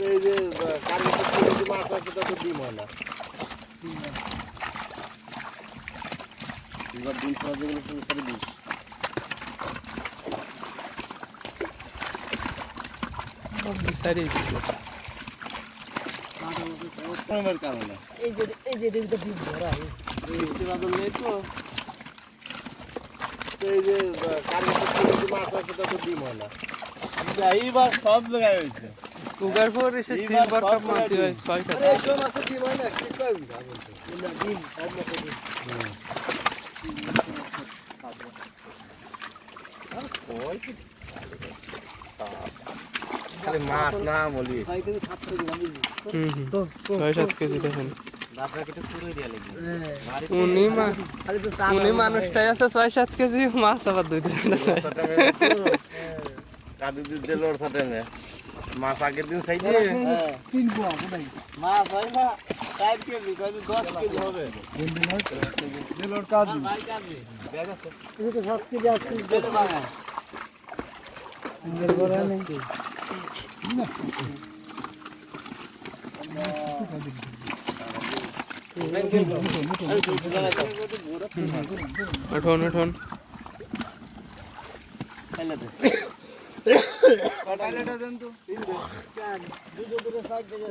এই যে কারেন্টের যে মাছ আছে তা তো ডিম হয় না। এবার ডিম ছাড়া যেগুলো শুরু করে দিই বিচারি কারণে এই যে ডিমটা ডিম ধরা নেই তো এই যে কারেন্টের যে মাছ আছে তা তো ডিম হয় না। এইবার সব জায়গায় হয়েছে। উগার পর এসে সিলভার কাপ মাছ হয় 6টা। আরে এই মাছে ডিম হয় না কি কইবি না ডিম সব মাছে ডিম খালি মাছ না বলি ভাই তুমি 7 কেজি দাম দিবি তো 6-7 কেজি দেখেন উনি মানুষটাই আছে 6-7 কেজি মাছ আবার 2-3 আছে কাদু দিল ওর সাথে মাছ আগের দিন চাইছে কিনবো নাই মাছ হয় না 4 কেজি 10 কেজি হবে। দিলর কাজু ভাই কাজি ব্যাগ আছে এই তো 7 কেজি আছে বেলে ভাঙা এর বড় নেই উঠুন কটাইলেটা দেন তো দুটো সাইড থেকে